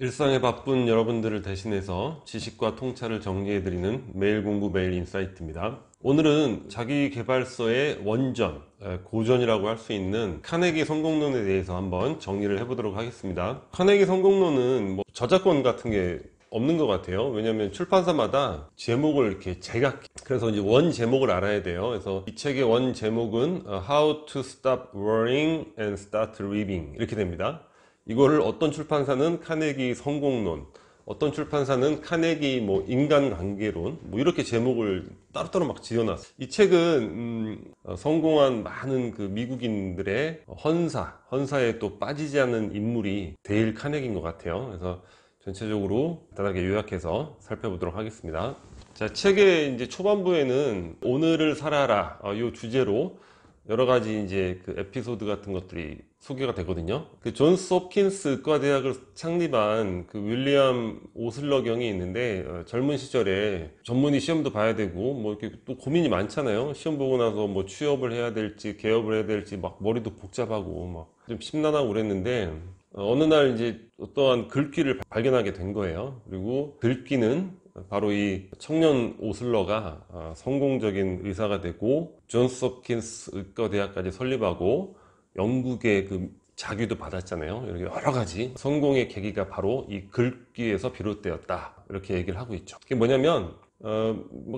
일상에 바쁜 여러분들을 대신해서 지식과 통찰을 정리해드리는 매일 공부 매일 인사이트입니다. 오늘은 자기계발서의 원전, 고전이라고 할 수 있는 카네기 성공론에 대해서 한번 정리를 해보도록 하겠습니다. 카네기 성공론은 저작권 같은 게 없는 것 같아요. 왜냐하면 출판사마다 제목을 이렇게 제각, 그래서 이제 원 제목을 알아야 돼요. 그래서 이 책의 원 제목은 How to Stop Worrying and Start Living 이렇게 됩니다. 이거를 어떤 출판사는 카네기 성공론, 어떤 출판사는 카네기 인간관계론 이렇게 제목을 따로따로 막 지어놨어요. 이 책은 성공한 많은 그 미국인들의 헌사에 또 빠지지 않는 인물이 데일 카네기인 것 같아요. 그래서 전체적으로 간단하게 요약해서 살펴보도록 하겠습니다. 자, 책의 이제 초반부에는 오늘을 살아라 이 주제로 여러 가지 이제 그 에피소드 같은 것들이 소개가 되거든요. 그 존스 홉킨스 의과대학을 창립한 그 윌리엄 오슬러 경이 있는데 젊은 시절에 전문의 시험도 봐야 되고 이렇게 또 고민이 많잖아요. 시험 보고 나서 취업을 해야 될지 개업을 해야 될지 막 머리도 복잡하고 막 좀 심란하고 그랬는데 어느 날 이제 어떠한 글귀를 발견하게 된 거예요. 그리고 글귀는 바로 이 청년 오슬러가 성공적인 의사가 되고 존스 홉킨스 의과대학까지 설립하고 영국의 그 자규도 받았잖아요. 이렇게 여러 가지 성공의 계기가 바로 이 글귀에서 비롯되었다 이렇게 얘기를 하고 있죠. 그게 뭐냐면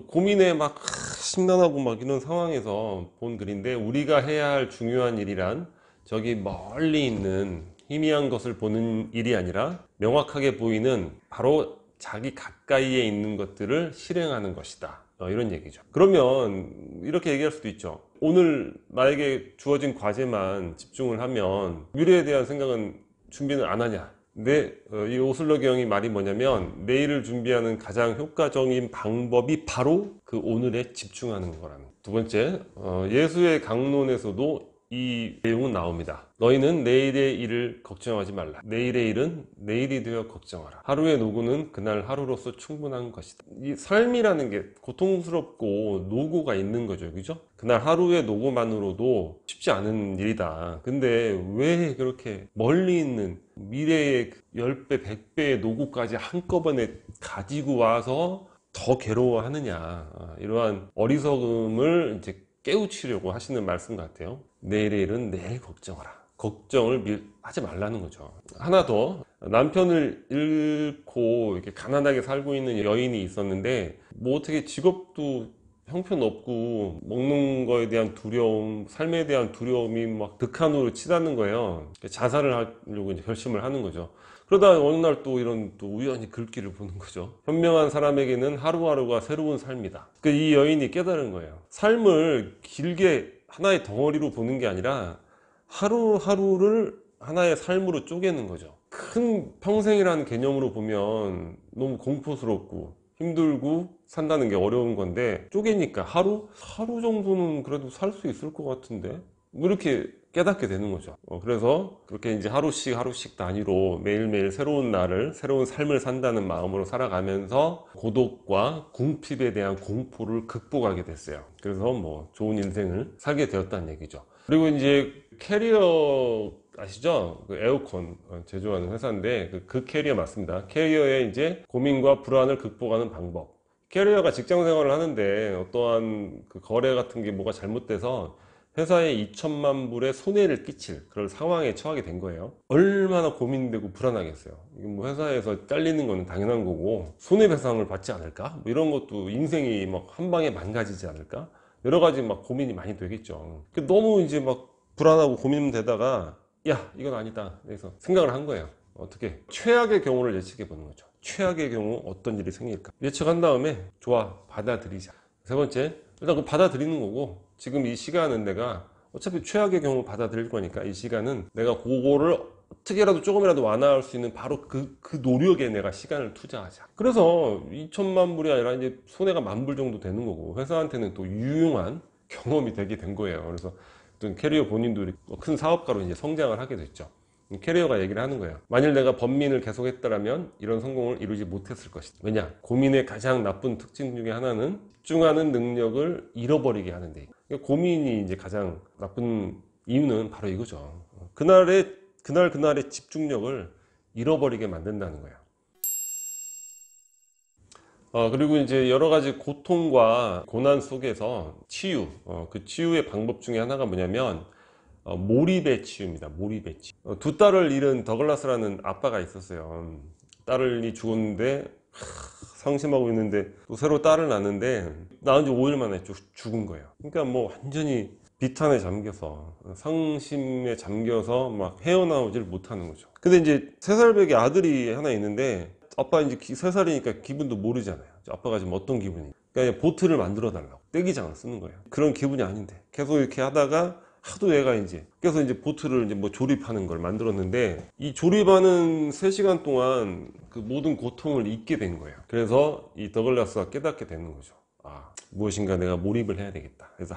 고민에 막 심란하고 막 이런 상황에서 본 글인데, 우리가 해야 할 중요한 일이란 저기 멀리 있는 희미한 것을 보는 일이 아니라 명확하게 보이는 바로 자기 가까이에 있는 것들을 실행하는 것이다, 이런 얘기죠. 그러면 이렇게 얘기할 수도 있죠. 오늘 나에게 주어진 과제만 집중을 하면 미래에 대한 생각은 준비는 안 하냐. 근데 이 오슬러 경의 말이 뭐냐면, 내일을 준비하는 가장 효과적인 방법이 바로 그 오늘에 집중하는 거라는. 두 번째, 예수의 강론에서도 이 내용은 나옵니다. 너희는 내일의 일을 걱정하지 말라. 내일의 일은 내일이 되어 걱정하라. 하루의 노고는 그날 하루로서 충분한 것이다. 이 삶이라는 게 고통스럽고 노고가 있는 거죠. 그죠? 그날 하루의 노고만으로도 쉽지 않은 일이다. 근데 왜 그렇게 멀리 있는 미래의 10배, 100배의 노고까지 한꺼번에 가지고 와서 더 괴로워하느냐. 이러한 어리석음을 이제 깨우치려고 하시는 말씀 같아요. 내일의 일은 내일 걱정하라. 걱정을 하지 말라는 거죠. 하나 더, 남편을 잃고 이렇게 가난하게 살고 있는 여인이 있었는데 어떻게 직업도 형편없고 먹는 거에 대한 두려움, 삶에 대한 두려움이 막 극한으로 치닫는 거예요. 자살을 하려고 이제 결심을 하는 거죠. 그러다 어느 날 또 이런 또 우연히 글귀를 보는 거죠. 현명한 사람에게는 하루하루가 새로운 삶이다. 이 여인이 깨달은 거예요. 삶을 길게 하나의 덩어리로 보는 게 아니라 하루하루를 하나의 삶으로 쪼개는 거죠. 큰 평생이라는 개념으로 보면 너무 공포스럽고 힘들고 산다는 게 어려운 건데, 쪼개니까 하루 정도는 그래도 살 수 있을 것 같은데 이렇게 깨닫게 되는 거죠. 그래서 그렇게 이제 하루씩 단위로 매일매일 새로운 날을, 새로운 삶을 산다는 마음으로 살아가면서 고독과 궁핍에 대한 공포를 극복하게 됐어요. 그래서 좋은 인생을 살게 되었다는 얘기죠. 그리고 이제 캐리어 아시죠? 그 에어컨 제조하는 회사인데 그 캐리어 맞습니다. 캐리어의 이제 고민과 불안을 극복하는 방법. 캐리어가 직장 생활을 하는데 어떠한 그 거래 같은 게 뭐가 잘못돼서 회사에 2천만 불의 손해를 끼칠 그런 상황에 처하게 된 거예요. 얼마나 고민되고 불안하겠어요. 회사에서 잘리는 거는 당연한 거고, 손해배상을 받지 않을까? 이런 것도 인생이 한 방에 망가지지 않을까? 여러 가지 고민이 많이 되겠죠. 너무 이제 불안하고 고민되다가 야, 이건 아니다. 그래서 생각을 한 거예요. 어떻게? 최악의 경우를 예측해 보는 거죠. 최악의 경우 어떤 일이 생길까? 예측한 다음에 좋아, 받아들이자. 세 번째, 일단 그 받아들이는 거고, 지금 이 시간은 내가 어차피 최악의 경우 받아들일 거니까 이 시간은 내가 그거를 어떻게라도 조금이라도 완화할 수 있는 바로 그 노력에 내가 시간을 투자하자. 그래서 2천만 불이 아니라 이제 손해가 10,000불 정도 되는 거고, 회사한테는 또 유용한 경험이 되게 된 거예요. 그래서 어떤 캐리어 본인도 큰 사업가로 이제 성장을 하게 됐죠. 캐리어가 얘기를 하는 거예요. 만일 내가 번민을 계속했더라면 이런 성공을 이루지 못했을 것이다. 왜냐? 고민의 가장 나쁜 특징 중에 하나는 집중하는 능력을 잃어버리게 하는데, 고민이 이제 가장 나쁜 이유는 바로 이거죠. 그날의 집중력을 잃어버리게 만든다는 거예요. 그리고 이제 여러 가지 고통과 고난 속에서 치유, 그 치유의 방법 중에 하나가 뭐냐면 몰입의 치유입니다. 몰입의 치유. 두 딸을 잃은 더글라스라는 아빠가 있었어요. 딸이 죽었는데 상심하고 있는데 또 새로 딸을 낳는데 낳은 지 5일 만에 죽은 거예요. 그러니까 뭐 완전히 비탄에 잠겨서 상심에 잠겨서 막 헤어나오질 못하는 거죠. 근데 이제 3살밖에 아들이 하나 있는데 아빠 이제 3살이니까 기분도 모르잖아요. 아빠가 지금 어떤 기분이. 그러니까 보트를 만들어 달라고 떼기장을 쓰는 거예요. 그런 기분이 아닌데 계속 이렇게 하다가 하도 얘가 이제 그래서 이제 보트를 이제 뭐 조립하는 걸 만들었는데 이 조립하는 3시간 동안 그 모든 고통을 잊게 된 거예요. 그래서 이 더글라스가 깨닫게 되는 거죠. 무엇인가 내가 몰입을 해야 되겠다. 그래서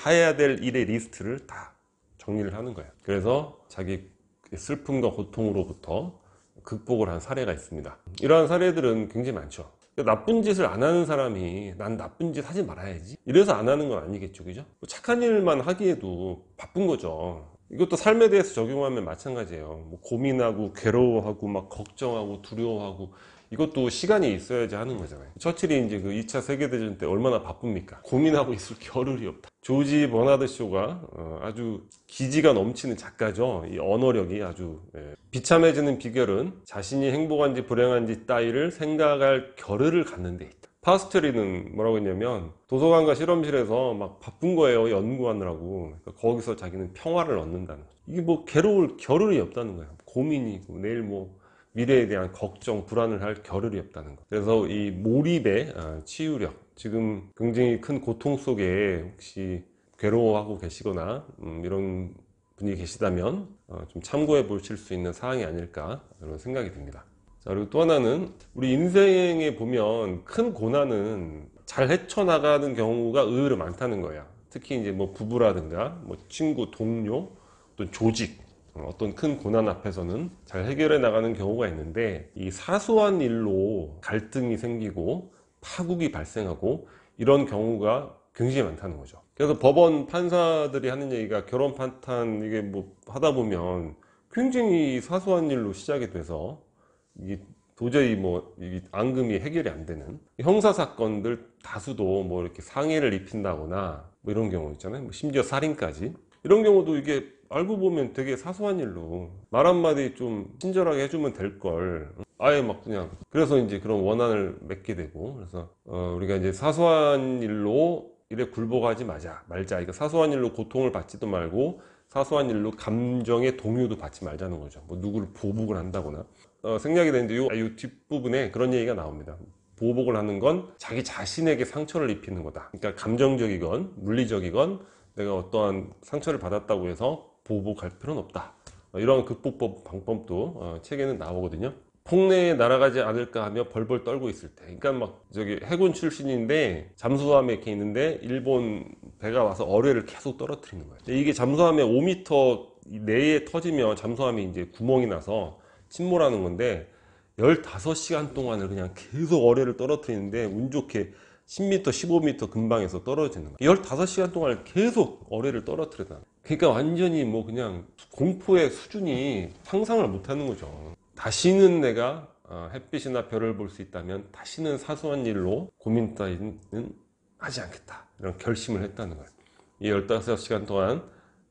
해야 될 일의 리스트를 다 정리를 하는 거예요. 그래서 자기 슬픔과 고통으로부터 극복을 한 사례가 있습니다. 이러한 사례들은 굉장히 많죠. 나쁜 짓을 안 하는 사람이 난 나쁜 짓 하지 말아야지 이래서 안 하는 건 아니겠죠, 그죠? 착한 일만 하기에도 바쁜 거죠. 이것도 삶에 대해서 적용하면 마찬가지예요. 뭐 고민하고 괴로워하고 막 걱정하고 두려워하고 이것도 시간이 있어야지 하는 거잖아요. 처칠이 이제 그 2차 세계대전 때 얼마나 바쁩니까? 고민하고 있을 겨를이 없다. 조지 버나드 쇼가 아주 기지가 넘치는 작가죠. 이 언어력이 아주 비참해지는 비결은 자신이 행복한지 불행한지 따위를 생각할 겨를을 갖는 데 있다. 파스텔리는 뭐라고 했냐면 도서관과 실험실에서 막 바쁜 거예요. 연구하느라고. 그러니까 거기서 자기는 평화를 얻는다는 거죠. 이게 뭐 괴로울 겨를이 없다는 거예요. 고민이고 내일 뭐 미래에 대한 걱정, 불안을 할 겨를이 없다는 것. 그래서 이 몰입의 치유력, 지금 굉장히 큰 고통 속에 혹시 괴로워하고 계시거나 이런 분이 계시다면 좀 참고해 보실 수 있는 사항이 아닐까 이런 생각이 듭니다. 자, 그리고 또 하나는 우리 인생에 보면 큰 고난은 잘 헤쳐나가는 경우가 의외로 많다는 거예요. 특히 이제 뭐 부부라든가 뭐 친구, 동료, 또 조직 어떤 큰 고난 앞에서는 잘 해결해 나가는 경우가 있는데 이 사소한 일로 갈등이 생기고 파국이 발생하고 이런 경우가 굉장히 많다는 거죠. 그래서 법원 판사들이 하는 얘기가 결혼 파탄 이게 뭐 하다 보면 굉장히 사소한 일로 시작이 돼서 이게 도저히 뭐 앙금이 해결이 안 되는 형사 사건들 다수도 뭐 이렇게 상해를 입힌다거나 뭐 이런 경우 있잖아요. 뭐 심지어 살인까지 이런 경우도 이게 알고 보면 되게 사소한 일로 말 한마디 좀 친절하게 해주면 될 걸 아예 막 그냥 그래서 이제 그런 원한을 맺게 되고 그래서 우리가 이제 사소한 일로 일에 굴복하지 말자. 그러니까 사소한 일로 고통을 받지도 말고 사소한 일로 감정의 동요도 받지 말자는 거죠. 뭐 누구를 보복을 한다거나 생략이 되는데 요 뒷부분에 그런 얘기가 나옵니다. 보복을 하는 건 자기 자신에게 상처를 입히는 거다. 그러니까 감정적이건 물리적이건 내가 어떠한 상처를 받았다고 해서 보복할 필요는 없다. 이런 극복법 방법도 책에는 나오거든요. 폭내에 날아가지 않을까 하며 벌벌 떨고 있을 때, 그러니까 막 저기 해군 출신인데 잠수함에 이렇게 있는데 일본 배가 와서 어뢰를 계속 떨어뜨리는 거예요. 이게 잠수함에 5m 내에 터지면 잠수함이 이제 구멍이 나서 침몰하는 건데 15시간 동안을 그냥 계속 어뢰를 떨어뜨리는데 운 좋게 10m, 15m 근방에서 떨어지는 거예요. 15시간 동안 계속 어뢰를 떨어뜨리다. 그러니까 완전히 뭐 그냥 공포의 수준이 상상을 못하는 거죠. 다시는 내가 햇빛이나 별을 볼 수 있다면 다시는 사소한 일로 고민 따위는 하지 않겠다. 이런 결심을 했다는 거예요. 이 15시간 동안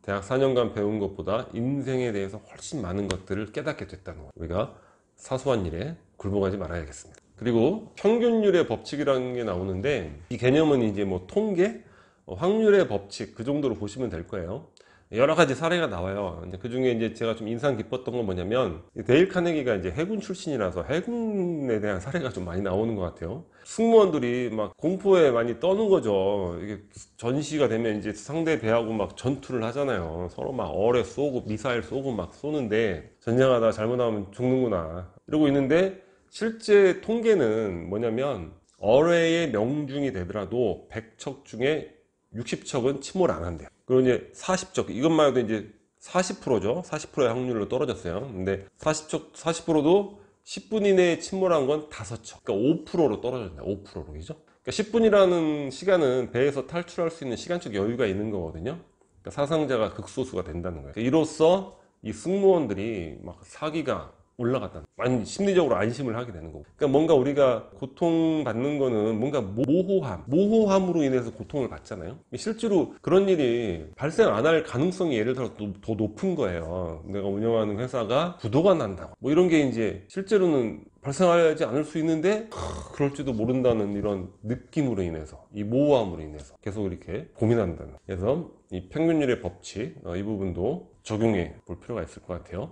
대학 4년간 배운 것보다 인생에 대해서 훨씬 많은 것들을 깨닫게 됐다는 거예요. 우리가 사소한 일에 굴복하지 말아야겠습니다. 그리고 평균율의 법칙이라는 게 나오는데 이 개념은 이제 뭐 통계, 확률의 법칙 그 정도로 보시면 될 거예요. 여러 가지 사례가 나와요. 그 중에 이제 제가 좀 인상 깊었던 건 뭐냐면 데일 카네기가 이제 해군 출신이라서 해군에 대한 사례가 좀 많이 나오는 것 같아요. 승무원들이 막 공포에 많이 떠는 거죠. 이게 전시가 되면 이제 상대 배하고 막 전투를 하잖아요. 서로 막 어뢰 쏘고 미사일 쏘고 막 쏘는데 전쟁하다 잘못하면 죽는구나 이러고 있는데 실제 통계는 뭐냐면 어뢰의 명중이 되더라도 100척 중에 60척은 침몰 안 한대요. 그리고 이제 40척, 이것만 해도 이제 40%죠. 40%의 확률로 떨어졌어요. 근데 40%도 10분 이내에 침몰한 건 5척. 그러니까 5%로 떨어졌네요. 5%로. 그죠? 그러니까 10분이라는 시간은 배에서 탈출할 수 있는 시간적 여유가 있는 거거든요. 그러니까 사상자가 극소수가 된다는 거예요. 이로써 이 승무원들이 막 사기가 올라갔다. 많이 심리적으로 안심을 하게 되는 거고. 그러니까 뭔가 우리가 고통받는 거는 뭔가 모호함으로 인해서 고통을 받잖아요. 실제로 그런 일이 발생 안 할 가능성이 예를 들어 더 높은 거예요. 내가 운영하는 회사가 부도가 난다고. 뭐 이런 게 이제 실제로는 발생하지 않을 수 있는데 그럴지도 모른다는 이런 느낌으로 인해서, 이 모호함으로 인해서 계속 이렇게 고민한다는. 그래서 이 평균율의 법칙, 이 부분도 적용해 볼 필요가 있을 것 같아요.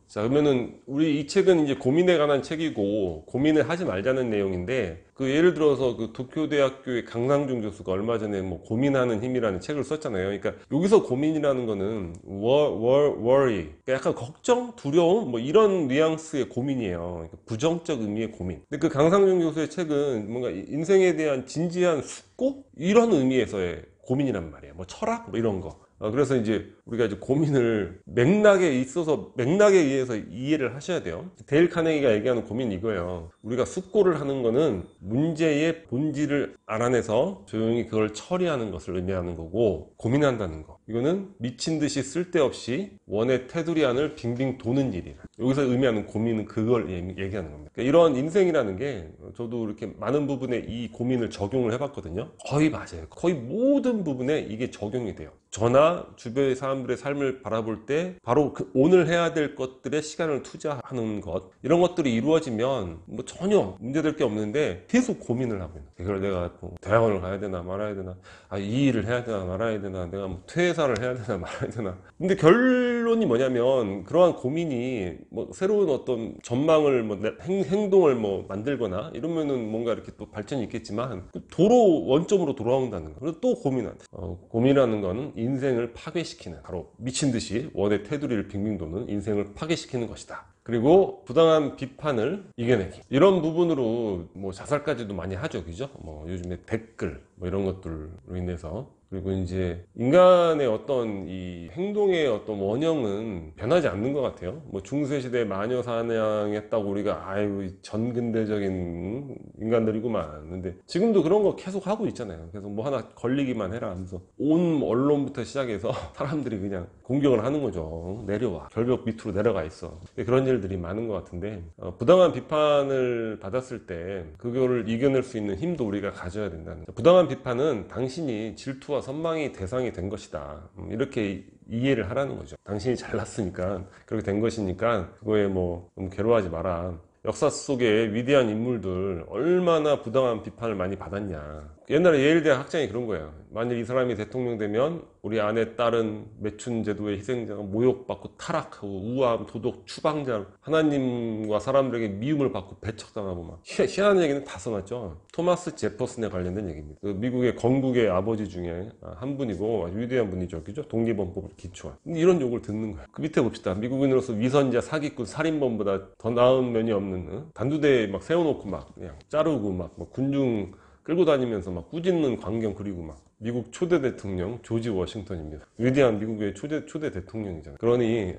자, 그러면은 우리 이 책은 이제 고민에 관한 책이고, 고민을 하지 말자는 내용인데, 그 예를 들어서 그 도쿄대학교의 강상중 교수가 얼마 전에 뭐 고민하는 힘이라는 책을 썼잖아요. 그러니까 여기서 고민이라는 거는 worry, 그러니까 약간 걱정, 두려움, 뭐 이런 뉘앙스의 고민이에요. 그러니까 부정적 의미의 고민. 근데 그 강상중 교수의 책은 뭔가 인생에 대한 진지한 숙고, 이런 의미에서의 고민이란 말이에요. 뭐 철학, 뭐 이런 거. 그래서 이제 우리가 이제 고민을 맥락에 의해서 이해를 하셔야 돼요. 데일 카네기가 얘기하는 고민이 이거예요. 우리가 숙고를 하는 거는 문제의 본질을 알아내서 조용히 그걸 처리하는 것을 의미하는 거고, 고민한다는 거, 이거는 미친 듯이 쓸데없이 원의 테두리 안을 빙빙 도는 일이라. 여기서 의미하는 고민은 그걸 얘기하는 겁니다. 그러니까 이런 인생이라는 게, 저도 이렇게 많은 부분에 이 고민을 적용을 해봤거든요. 거의 맞아요. 거의 모든 부분에 이게 적용이 돼요. 저나 주변의 사람들의 삶을 바라볼 때 바로 그 오늘 해야 될 것들에 시간을 투자하는 것, 이런 것들이 이루어지면 뭐 전혀 문제될 게 없는데 계속 고민을 하고 있는 거예요. 이걸 내가 뭐 대학원을 가야 되나 말아야 되나, 이 일을 해야 되나 말아야 되나, 내가 뭐 퇴사를 해야 되나 말아야 되나. 근데 결론이 뭐냐면, 그러한 고민이 뭐 새로운 어떤 전망을 뭐 행동을 뭐 만들거나 이러면은 뭔가 이렇게 또 발전이 있겠지만, 도로 원점으로 돌아온다는 거. 그리고 또 고민한다. 고민이라는 거는 인생을 파괴시키는, 바로 미친 듯이 원의 테두리를 빙빙 도는 인생을 파괴시키는 것이다. 그리고 부당한 비판을 이겨내기, 이런 부분으로 뭐 자살까지도 많이 하죠, 그죠? 뭐 요즘에 댓글 뭐 이런 것들로 인해서. 그리고 이제 인간의 어떤 이 행동의 어떤 원형은 변하지 않는 것 같아요. 뭐 중세시대 마녀 사냥했다고 우리가 아유 전근대적인 인간들이구만. 근데 지금도 그런 거 계속 하고 있잖아요. 계속 뭐 하나 걸리기만 해라 하면서 온 언론부터 시작해서 사람들이 그냥 공격을 하는 거죠. 내려와, 결벽 밑으로 내려가 있어. 그런 일들이 많은 것 같은데, 부당한 비판을 받았을 때 그거를 이겨낼 수 있는 힘도 우리가 가져야 된다는 거죠. 부당한 비판은 당신이 질투와 선망이 대상이 된 것이다, 이렇게 이해를 하라는 거죠. 당신이 잘났으니까 그렇게 된 것이니까 그거에 뭐 너무 괴로워하지 마라. 역사 속에 위대한 인물들 얼마나 부당한 비판을 많이 받았냐. 옛날에 예일대학 학장이 그런 거예요. 만일 이 사람이 대통령 되면 우리 아내 딸은 매춘 제도의 희생자가 모욕받고 타락하고 우아함, 도덕, 추방자, 하나님과 사람들에게 미움을 받고 배척당하고 막 희한한 얘기는 다 써놨죠. 토마스 제퍼슨에 관련된 얘기입니다. 그 미국의 건국의 아버지 중에 한 분이고 아주 위대한 분이죠, 그죠? 독립헌법을 기초한 이런 욕을 듣는 거예요. 그 밑에 봅시다. 미국인으로서 위선자, 사기꾼, 살인범보다 더 나은 면이 없는, 단두대에 막 세워놓고 막 그냥 자르고 막 군중 끌고 다니면서 막 꾸짖는 광경 그리고 막 미국 초대 대통령 조지 워싱턴입니다. 위대한 미국의 초대 대통령이잖아요. 그러니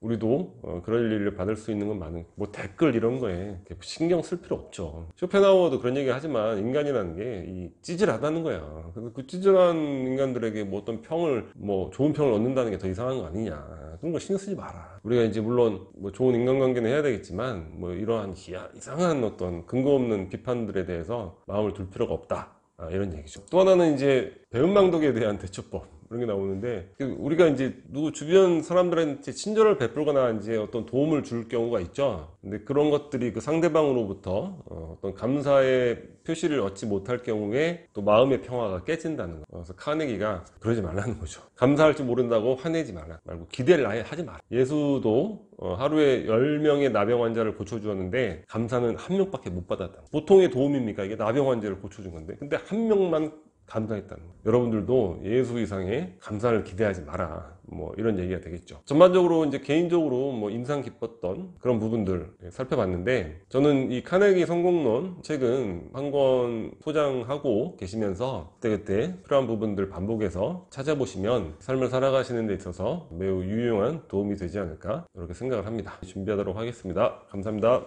우리도 그럴 일을 받을 수 있는 건 많은, 뭐 댓글 이런 거에 신경 쓸 필요 없죠. 쇼펜하우어도 그런 얘기 하지만 인간이라는 게 이 찌질하다는 거야. 그래서 그 찌질한 인간들에게 뭐 어떤 평을, 뭐 좋은 평을 얻는다는 게 더 이상한 거 아니냐. 그런 거 신경 쓰지 마라. 우리가 이제 물론 뭐 좋은 인간관계는 해야 되겠지만, 뭐 이러한 이상한 어떤 근거 없는 비판들에 대해서 마음을 둘 필요가 없다. 이런 얘기죠. 또 하나는 이제 배은망덕에 대한 대처법, 이런 게 나오는데, 우리가 이제 누구 주변 사람들한테 친절을 베풀거나 이제 어떤 도움을 줄 경우가 있죠. 근데 그런 것들이 그 상대방으로부터 어떤 감사의 표시를 얻지 못할 경우에 또 마음의 평화가 깨진다는 거. 그래서 카네기가 그러지 말라는 거죠. 감사할 줄 모른다고 화내지 말고 기대를 아예 하지 마라. 예수도 하루에 10명의 나병 환자를 고쳐주었는데 감사는 한 명밖에 못 받았다. 보통의 도움입니까? 이게 나병 환자를 고쳐준 건데, 근데 한 명만 감사했다는 거예요. 여러분들도 예수 이상의 감사를 기대하지 마라. 뭐 이런 얘기가 되겠죠. 전반적으로 이제 개인적으로 뭐 인상 깊었던 그런 부분들 살펴봤는데, 저는 이 카네기 성공론 책은 한 권 소장하고 계시면서 그때그때 필요한 부분들 반복해서 찾아보시면 삶을 살아가시는 데 있어서 매우 유용한 도움이 되지 않을까, 이렇게 생각을 합니다. 준비하도록 하겠습니다. 감사합니다.